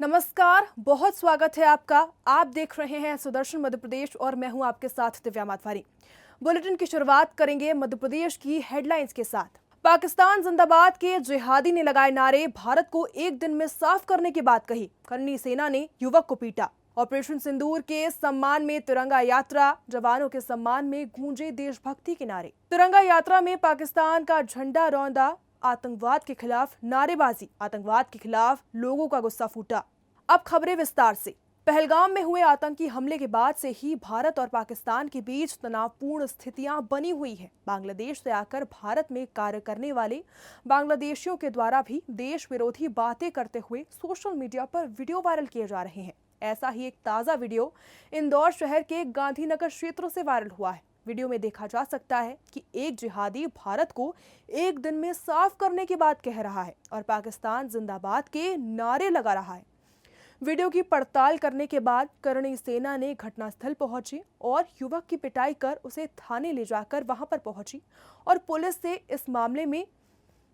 नमस्कार, बहुत स्वागत है आपका। आप देख रहे हैं सुदर्शन मध्य प्रदेश और मैं हूं आपके साथ दिव्या माथवारी। बुलेटिन की शुरुआत करेंगे मध्य प्रदेश की हेडलाइंस के साथ। पाकिस्तान जिंदाबाद के जिहादी ने लगाए नारे, भारत को एक दिन में साफ करने की बात कही। करनी सेना ने युवक को पीटा। ऑपरेशन सिंदूर के सम्मान में तिरंगा यात्रा, जवानों के सम्मान में गूंजे देशभक्ति के नारे। तिरंगा यात्रा में पाकिस्तान का झंडा रौंदा। आतंकवाद के खिलाफ नारेबाजी, आतंकवाद के खिलाफ लोगों का गुस्सा फूटा। अब खबरें विस्तार से। पहलगाम में हुए आतंकी हमले के बाद से ही भारत और पाकिस्तान के बीच तनावपूर्ण स्थितियां बनी हुई हैं। बांग्लादेश से आकर भारत में कार्य करने वाले बांग्लादेशियों के द्वारा भी देश विरोधी बातें करते हुए सोशल मीडिया पर वीडियो वायरल किए जा रहे हैं। ऐसा ही एक ताजा वीडियो इंदौर शहर के गांधीनगर क्षेत्र से वायरल हुआ है। वीडियो में देखा जा सकता है कि एक जिहादी भारत को एक दिन में साफ करने की बात कह रहा है और पाकिस्तान जिंदाबाद के नारे लगा रहा है। वीडियो की पड़ताल करने के बाद करणी सेना ने घटनास्थल पहुंची और युवक की पिटाई कर उसे थाने ले जाकर वहां पर पहुंची और पुलिस से इस मामले में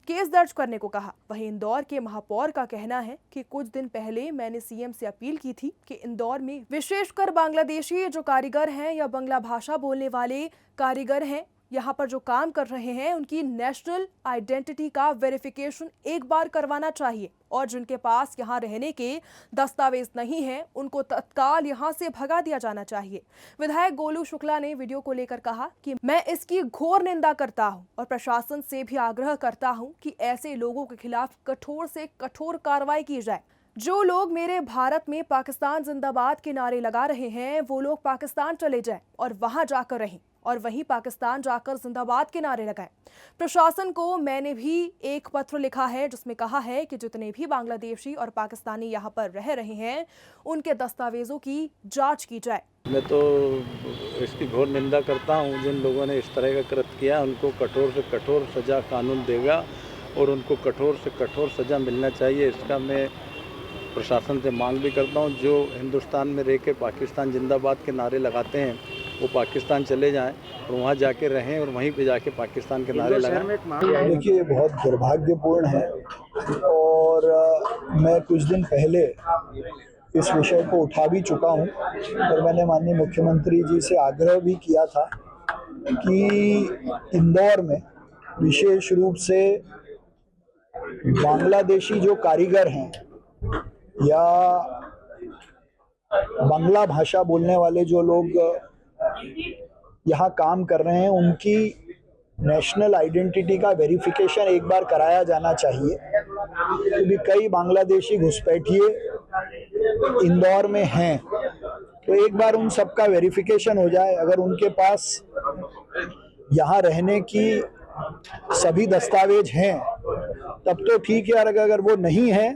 केस दर्ज करने को कहा। वहीं इंदौर के महापौर का कहना है कि कुछ दिन पहले मैंने सीएम से अपील की थी कि इंदौर में विशेषकर बांग्लादेशी जो कारीगर हैं या बांग्ला भाषा बोलने वाले कारीगर हैं, यहाँ पर जो काम कर रहे हैं, उनकी नेशनल आइडेंटिटी का वेरिफिकेशन एक बार करवाना चाहिए और जिनके पास यहाँ रहने के दस्तावेज नहीं हैं, उनको तत्काल यहाँ से भगा दिया जाना चाहिए। विधायक गोलू शुक्ला ने वीडियो को लेकर कहा कि मैं इसकी घोर निंदा करता हूँ और प्रशासन से भी आग्रह करता हूँ कि ऐसे लोगों के खिलाफ कठोर से कठोर कार्रवाई की जाए। जो लोग मेरे भारत में पाकिस्तान जिंदाबाद के नारे लगा रहे हैं, वो लोग पाकिस्तान चले जाएं और वहां जाकर रहें और वहीं पाकिस्तान जाकर जिंदाबाद के नारे लगाएं। प्रशासन को मैंने भी एक पत्र लिखा है जिसमें कहा है कि जितने भी बांग्लादेशी और पाकिस्तानी यहाँ पर रह रहे हैं, उनके दस्तावेजों की जांच की जाए। मैं तो इसकी घोर निंदा करता हूँ। जिन लोगों ने इस तरह का कृत्य किया, उनको कठोर से कठोर सजा कानून देगा और उनको कठोर से कठोर सजा मिलना चाहिए। इसका मैं प्रशासन से मांग भी करता हूँ। जो हिंदुस्तान में रह के पाकिस्तान जिंदाबाद के नारे लगाते हैं, वो पाकिस्तान चले जाएं और वहाँ जाके रहें और वहीं पे जाके पाकिस्तान के नारे लगाएं। देखिए, ये बहुत दुर्भाग्यपूर्ण है और मैं कुछ दिन पहले इस विषय को उठा भी चुका हूँ और मैंने माननीय मुख्यमंत्री जी से आग्रह भी किया था कि इंदौर में विशेष रूप से बांग्लादेशी जो कारीगर हैं या बांग्ला भाषा बोलने वाले जो लोग यहाँ काम कर रहे हैं, उनकी नेशनल आइडेंटिटी का वेरिफिकेशन एक बार कराया जाना चाहिए। क्योंकि कई बांग्लादेशी घुसपैठिए इंदौर में हैं, तो एक बार उन सबका वेरिफिकेशन हो जाए। अगर उनके पास यहाँ रहने की सभी दस्तावेज हैं तब तो ठीक है, और अगर वो नहीं है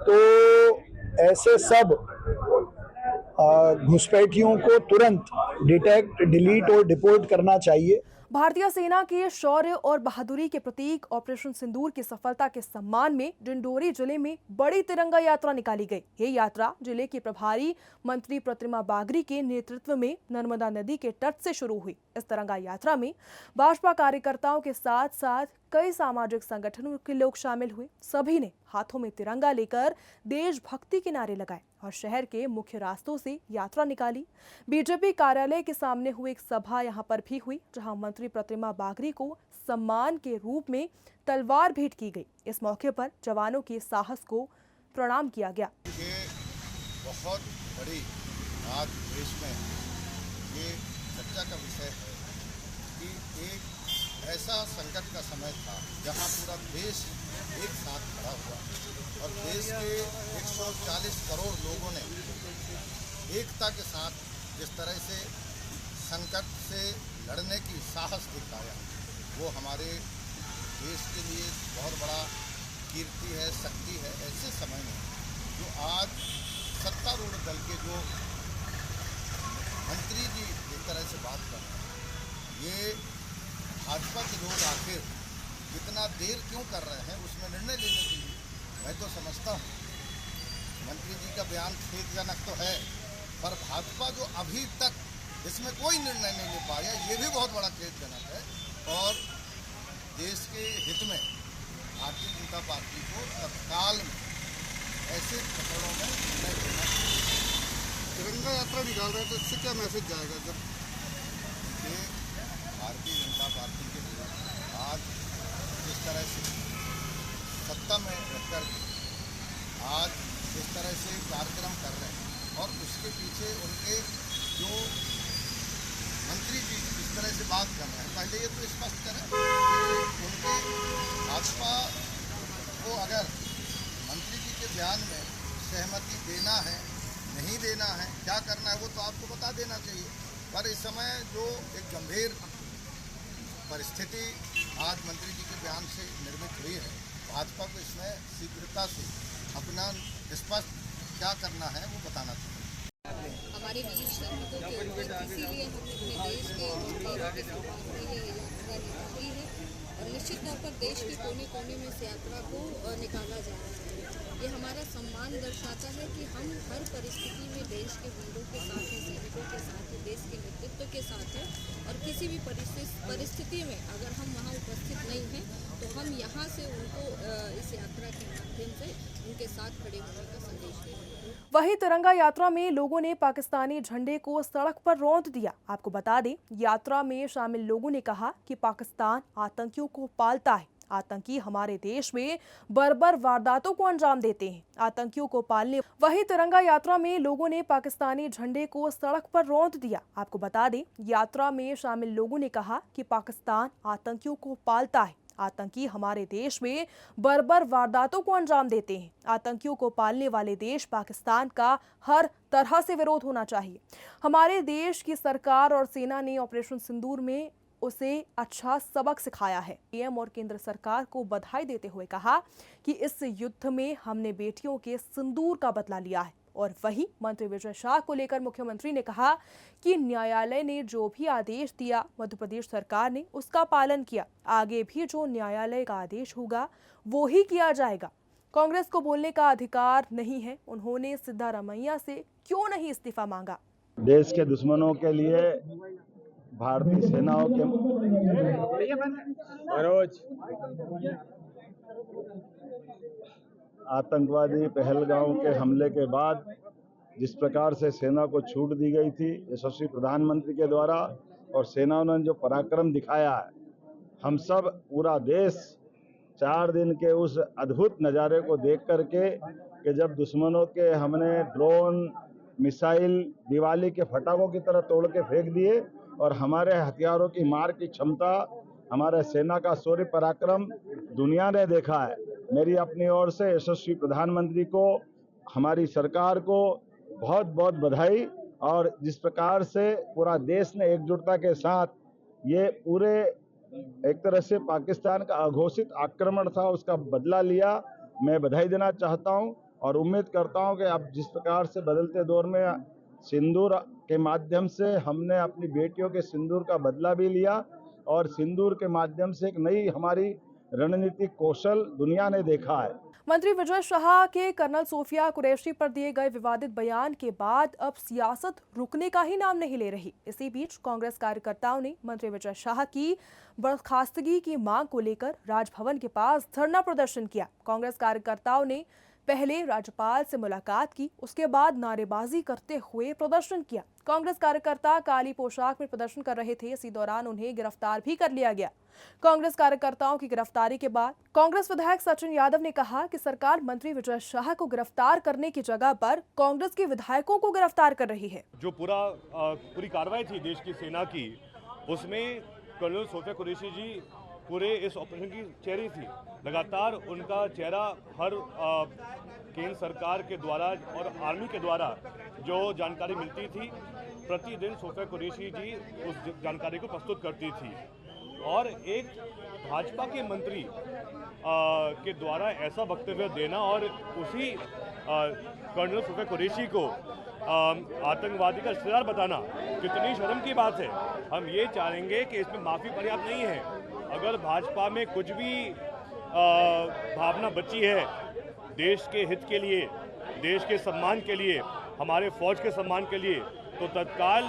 तो ऐसे सब घुसपैठियों को तुरंत डिटेक्ट, डिलीट और डिपोर्ट करना चाहिए। भारतीय सेना के शौर्य और बहादुरी के प्रतीक ऑपरेशन सिंदूर की सफलता के सम्मान में डिंडोरी जिले में बड़ी तिरंगा यात्रा निकाली गई। ये यात्रा जिले के प्रभारी मंत्री प्रतिमा बागरी के नेतृत्व में नर्मदा नदी के तट से शुरू हुई। इस तिरंगा यात्रा में भाजपा कार्यकर्ताओं के साथ साथ कई सामाजिक संगठनों के लोग शामिल हुए। सभी ने हाथों में तिरंगा लेकर देशभक्ति के नारे लगाए और शहर के मुख्य रास्तों से यात्रा निकाली। बीजेपी कार्यालय के सामने हुई एक सभा यहाँ पर भी हुई, जहाँ मंत्री प्रतिमा बागरी को सम्मान के रूप में तलवार भेंट की गई। इस मौके पर जवानों के साहस को प्रणाम किया गया। ये बहुत बड़ी आज देश में ये चर्चा का विषय है कि एक ऐसा संकट का समय था जहां पूरा देश एक साथ खड़ा हुआ और देश के 140 करोड़ लोगों ने एकता के साथ जिस तरह से संकट से लड़ने की साहस दिखाया, वो हमारे देश के लिए बहुत बड़ा कीर्ति है, शक्ति है। ऐसे समय में जो आज सत्तारूढ़ दल के जो मंत्री जी एक तरह से बात कर रहे हैं, ये भाजपा के लोग आखिर इतना देर क्यों कर रहे हैं उसमें निर्णय लेने के लिए। मैं तो समझता हूँ मंत्री जी का बयान खेदजनक तो है, पर भाजपा जो अभी तक इसमें कोई निर्णय नहीं ले पाया, ये भी बहुत बड़ा खेदजनक है। और देश के हित में भारतीय जनता पार्टी को तत्काल में ऐसे प्रकरणों में तिरंगा यात्रा निकाल रहे हैं, तो इससे क्या मैसेज जाएगा? जब ये भारतीय जनता पार्टी के लोग आज जिस तरह से सत्ता में रहकर आज जिस तरह से कार्यक्रम कर रहे हैं और उसके पीछे उनके जो मंत्री जी जिस तरह से बात कर रहे हैं, पहले ये तो स्पष्ट करें कि उनके भाजपा को अगर मंत्री जी के बयान में सहमति देना है, नहीं देना है, क्या करना है, वो तो आपको बता देना चाहिए। पर इस समय जो एक गंभीर परिस्थिति आज मंत्री जी के बयान से निर्मित हुई है, भाजपा को इसमें शीघ्रता से अपना स्पष्ट क्या करना है वो बताना चाहिए। हमारे वीर सैनिकों के ऊपर इसीलिए हम अपने देश के वीरों के सम्मान में ये यात्रा निकाली है और निश्चित तौर पर देश के कोने कोने में इस यात्रा को निकाला जा रहा है। ये हमारा सम्मान दर्शाता है कि हम हर परिस्थिति में देश के वीरों के साथ हैं, सैनिकों के साथ हैं, देश के नेतृत्व के साथ हैं और किसी भी परिस्थिति में अगर हम वहाँ उपस्थित नहीं हैं तो हम यहाँ से उनको इस यात्रा के माध्यम से उनके साथ खड़े होने का संदेश दें। वहीं तिरंगा यात्रा में लोगों ने पाकिस्तानी झंडे को सड़क पर रौंद दिया। आपको बता दें, यात्रा में शामिल लोगों ने कहा कि पाकिस्तान आतंकियों को पालता है, आतंकी हमारे देश में बर्बर वारदातों को अंजाम देते हैं, आतंकियों को पालने। वहीं तिरंगा यात्रा में लोगों ने पाकिस्तानी झंडे को सड़क पर रौंद दिया। आपको बता दें, यात्रा में शामिल लोगों ने कहा कि पाकिस्तान आतंकियों को पालता है, आतंकी हमारे देश में बर्बर वारदातों को अंजाम देते हैं, आतंकियों को पालने वाले देश पाकिस्तान का हर तरह से विरोध होना चाहिए। हमारे देश की सरकार और सेना ने ऑपरेशन सिंदूर में उसे अच्छा सबक सिखाया है। पीएम और केंद्र सरकार को बधाई देते हुए कहा कि इस युद्ध में हमने बेटियों के सिंदूर का बदला लिया है। और वहीं मंत्री विजय शाह को लेकर मुख्यमंत्री ने कहा कि न्यायालय ने जो भी आदेश दिया मध्य प्रदेश सरकार ने उसका पालन किया, आगे भी जो न्यायालय का आदेश होगा वो ही किया जाएगा। कांग्रेस को बोलने का अधिकार नहीं है, उन्होंने सिद्धारमैया से क्यों नहीं इस्तीफा मांगा। देश के दुश्मनों के लिए भारतीय सेनाओं के आतंकवादी पहलगाम के हमले के बाद जिस प्रकार से सेना को छूट दी गई थी यशस्वी प्रधानमंत्री के द्वारा और सेना ने जो पराक्रम दिखाया है, हम सब पूरा देश 4 दिन के उस अद्भुत नज़ारे को देख करके कि जब दुश्मनों के हमने ड्रोन मिसाइल दिवाली के फटाकों की तरह तोड़ के फेंक दिए और हमारे हथियारों की मार की क्षमता, हमारे सेना का शौर्य पराक्रम दुनिया ने देखा है। मेरी अपनी ओर से यशस्वी प्रधानमंत्री को, हमारी सरकार को बहुत बहुत बधाई। और जिस प्रकार से पूरा देश ने एकजुटता के साथ ये पूरे एक तरह से पाकिस्तान का अघोषित आक्रमण था उसका बदला लिया, मैं बधाई देना चाहता हूं और उम्मीद करता हूं कि अब जिस प्रकार से बदलते दौर में सिंदूर के माध्यम से हमने अपनी बेटियों के सिंदूर का बदला भी लिया और सिंदूर के माध्यम से एक नई हमारी रणनीतिक कौशल दुनिया ने देखा है। मंत्री विजय शाह के कर्नल सोफिया कुरैशी पर दिए गए विवादित बयान के बाद अब सियासत रुकने का ही नाम नहीं ले रही। इसी बीच कांग्रेस कार्यकर्ताओं ने मंत्री विजय शाह की बर्खास्तगी की मांग को लेकर राजभवन के पास धरना प्रदर्शन किया। कांग्रेस कार्यकर्ताओं ने पहले राज्यपाल से मुलाकात की, उसके बाद नारेबाजी करते हुए प्रदर्शन किया। कांग्रेस कार्यकर्ता काली पोशाक में प्रदर्शन कर रहे थे, इसी दौरान उन्हें गिरफ्तार भी कर लिया गया। कांग्रेस कार्यकर्ताओं की गिरफ्तारी के बाद कांग्रेस विधायक सचिन यादव ने कहा कि सरकार मंत्री विजय शाह को गिरफ्तार करने की जगह पर कांग्रेस के विधायकों को गिरफ्तार कर रही है। जो पूरी कार्रवाई थी देश की सेना की, उसमें कर्नल सोफिया कुरैशी जी पूरे इस ऑपरेशन की चेहरे थी। लगातार उनका चेहरा हर केंद्र सरकार के द्वारा और आर्मी के द्वारा जो जानकारी मिलती थी, प्रतिदिन सोफिया कुरैशी जी उस जानकारी को प्रस्तुत करती थी। और एक भाजपा के मंत्री के द्वारा ऐसा वक्तव्य देना और उसी कर्नल सोफिया कुरैशी को आतंकवादी का रिश्तेदार बताना कितनी शर्म की बात है। हम ये चाहेंगे कि इसमें माफ़ी पर्याप्त नहीं है। अगर भाजपा में कुछ भी भावना बची है देश के हित के लिए, देश के सम्मान के लिए, हमारे फौज के सम्मान के लिए, तो तत्काल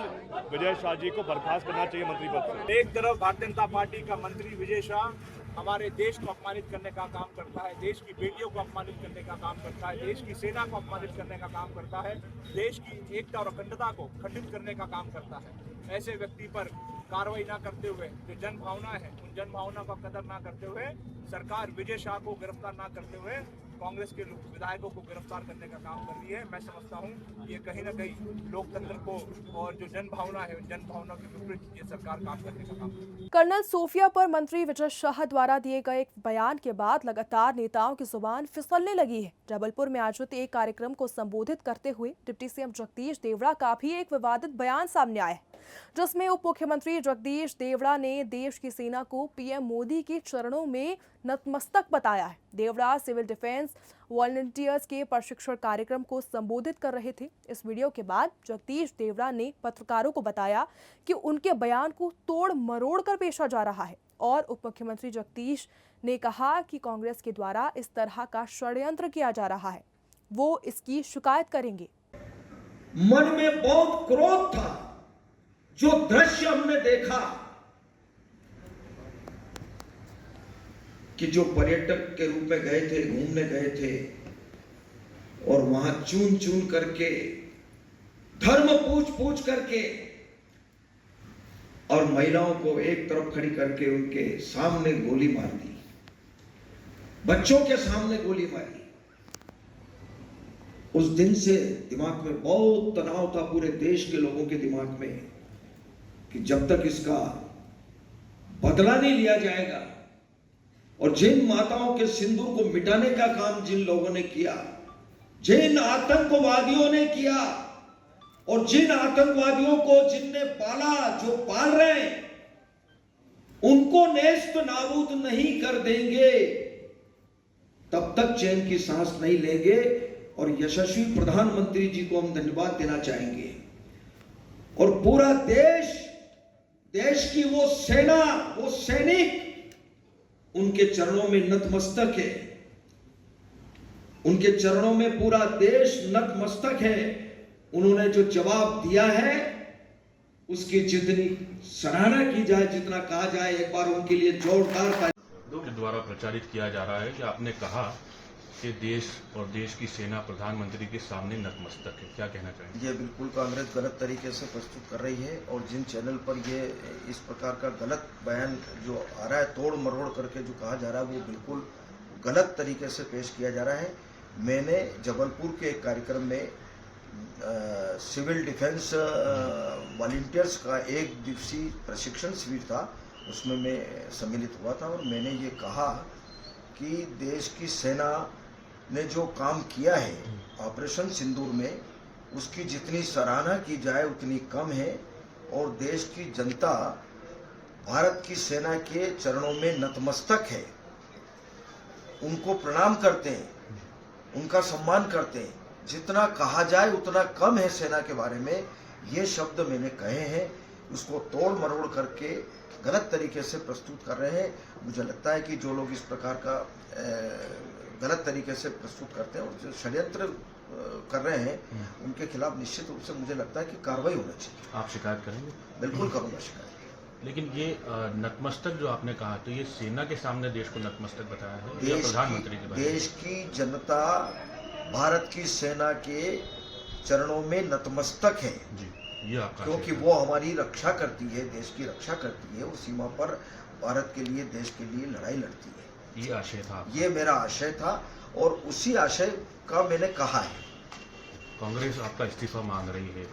विजय शाह जी को बर्खास्त करना चाहिए मंत्री पद से। एक तरफ भारतीय जनता पार्टी का मंत्री विजय शाह हमारे देश को अपमानित करने का काम करता है, देश की बेटियों को अपमानित करने का काम करता है, देश की सेना को अपमानित करने का काम करता है, देश की एकता और अखंडता को खंडित करने का काम करता है। ऐसे व्यक्ति पर कार्रवाई ना करते हुए, जो जन भावना है उन जन भावना का कदर ना करते हुए, सरकार विजय शाह को गिरफ्तार ना करते हुए कांग्रेस के विधायकों को गिरफ्तार करने का काम कर रही है। मैं समझता हूँ ये कहीं ना कहीं लोकतंत्र को और जो जन भावना है उन जन भावना के विपरीत ये सरकार काम करने का काम कर रही है। कर्नल सोफिया पर मंत्री विजय शाह द्वारा दिए गए एक बयान के बाद लगातार नेताओं की जुबान फिसलने लगी है। जबलपुर में आयोजित एक कार्यक्रम को संबोधित करते हुए डिप्टी सीएम जगदीश देवड़ा का भी एक विवादित बयान सामने आया है, जिसमें उप मुख्यमंत्री जगदीश देवड़ा ने देश की सेना को पीएम मोदी के चरणों में नतमस्तक बताया है। देवड़ा सिविल डिफेंस वॉलंटियर्स के प्रशिक्षण कार्यक्रम को संबोधित कर रहे थे। इस वीडियो के बाद जगदीश देवड़ा ने पत्रकारों को बताया कि उनके बयान को तोड़ मरोड़ कर पेशा जा रहा है और उप मुख्यमंत्री जगदीश ने कहा कि कांग्रेस के द्वारा इस तरह का षड्यंत्र किया जा रहा है, वो इसकी शिकायत करेंगे। मन में बहुत क्रोध था। जो दृश्य हमने देखा कि जो पर्यटक के रूप में गए थे, घूमने गए थे और वहां चून चून करके, धर्म पूछ पूछ करके और महिलाओं को एक तरफ खड़ी करके उनके सामने गोली मार दी, बच्चों के सामने गोली मारी। उस दिन से दिमाग में बहुत तनाव था, पूरे देश के लोगों के दिमाग में, कि जब तक इसका बदला नहीं लिया जाएगा और जिन माताओं के सिंदूर को मिटाने का काम जिन लोगों ने किया, जिन आतंकवादियों ने किया और जिन आतंकवादियों को जिनने पाला, जो पाल रहे हैं, उनको नेस्त नाबूद नहीं कर देंगे तब तक चैन की सांस नहीं लेंगे। और यशस्वी प्रधानमंत्री जी को हम धन्यवाद देना चाहेंगे और पूरा देश की वो सेना, वो सैनिक उनके चरणों में नतमस्तक है, उनके चरणों में पूरा देश नतमस्तक है। उन्होंने जो जवाब दिया है उसकी जितनी सराहना की जाए, जितना कहा जाए, एक बार उनके लिए जोरदार के द्वारा प्रचारित किया जा रहा है कि आपने कहा कि देश और देश की सेना प्रधानमंत्री के सामने नतमस्तक है, क्या कहना चाहेंगे? ये बिल्कुल कांग्रेस गलत तरीके से प्रस्तुत कर रही है और जिन चैनल पर ये इस प्रकार का गलत बयान जो आ रहा है, तोड़ मरोड़ करके जो कहा जा रहा है, वो बिल्कुल गलत तरीके से पेश किया जा रहा है। मैंने जबलपुर के एक कार्यक्रम में सिविल डिफेंस वॉलंटियर्स का एक दिवसीय प्रशिक्षण शिविर था, उसमें मैं सम्मिलित हुआ था और मैंने ये कहा कि देश की सेना ने जो काम किया है ऑपरेशन सिंदूर में, उसकी जितनी सराहना की जाए उतनी कम है और देश की जनता भारत की सेना के चरणों में नतमस्तक है, उनको प्रणाम करते हैं, उनका सम्मान करते हैं। जितना कहा जाए उतना कम है सेना के बारे में। ये शब्द मैंने कहे हैं, उसको तोड़ मरोड़ करके गलत तरीके से प्रस्तुत कर रहे हैं। मुझे लगता है कि जो लोग इस प्रकार का गलत तरीके से प्रस्तुत करते हैं और जो षड्यंत्र कर रहे हैं, उनके खिलाफ निश्चित रूप से मुझे लगता है कि कार्रवाई होना चाहिए। आप शिकायत करेंगे? बिल्कुल करूंगा शिकायत। लेकिन ये नतमस्तक जो आपने कहा, तो ये सेना के सामने देश को नतमस्तक बताया है या प्रधानमंत्री के बारे में? देश की जनता भारत की सेना के चरणों में नतमस्तक है जी, ये आपका, क्योंकि वो हमारी रक्षा करती है, देश की रक्षा करती है, वो सीमा पर भारत के लिए, देश के लिए लड़ाई लड़ती है। ये आशय था, ये मेरा आशय था और उसी आशय का मैंने कहा है। कांग्रेस आपका इस्तीफा मांग रही है,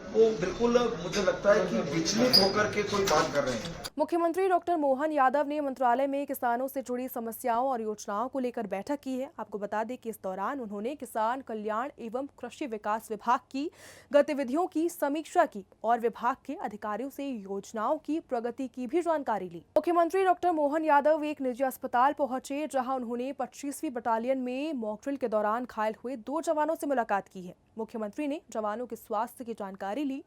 वो बिल्कुल मुझे लगता है कि विचलित होकर के कोई बात कर रहे हैं। मुख्यमंत्री डॉक्टर मोहन यादव ने मंत्रालय में किसानों से जुड़ी समस्याओं और योजनाओं को लेकर बैठक की है। आपको बता दें कि इस दौरान उन्होंने किसान कल्याण एवं कृषि विकास विभाग की गतिविधियों की समीक्षा की और विभाग के अधिकारियों से योजनाओं की प्रगति की भी जानकारी ली। मुख्यमंत्री डॉक्टर मोहन यादव एक निजी अस्पताल पहुंचे, जहां उन्होंने 25वीं बटालियन में मॉकड्रिल के दौरान घायल हुए 2 जवानों से मुलाकात की है। मुख्यमंत्री ने जवानों के स्वास्थ्य की जानकारी ली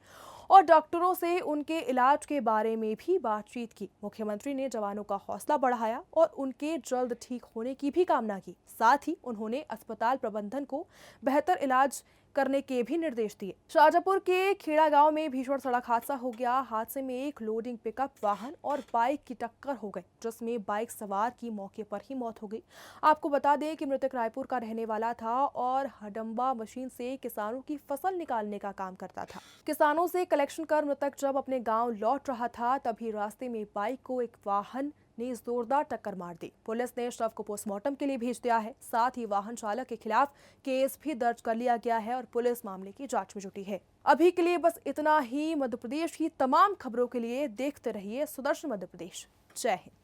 और डॉक्टरों से उनके इलाज के बारे में भी बातचीत की। मुख्यमंत्री ने जवानों का हौसला बढ़ाया और उनके जल्द ठीक होने की भी कामना की। साथ ही उन्होंने अस्पताल प्रबंधन को बेहतर इलाज करने के भी निर्देश दिए। शाजापुर के खेड़ा गांव में भीषण सड़क हादसा हो गया। हादसे में एक लोडिंग पिकअप वाहन और बाइक की टक्कर हो गई, जिसमें बाइक सवार की मौके पर ही मौत हो गई। आपको बता दें कि मृतक रायपुर का रहने वाला था और हडम्बा मशीन से किसानों की फसल निकालने का काम करता था। किसानों से कलेक्शन कर मृतक जब अपने गाँव लौट रहा था, तभी रास्ते में बाइक को एक वाहन ने जोरदार टक्कर मार दी। पुलिस ने शव को पोस्टमार्टम के लिए भेज दिया है। साथ ही वाहन चालक के खिलाफ केस भी दर्ज कर लिया गया है और पुलिस मामले की जांच में जुटी है। अभी के लिए बस इतना ही। मध्य प्रदेश की तमाम खबरों के लिए देखते रहिए सुदर्शन मध्य प्रदेश। जय हिंद।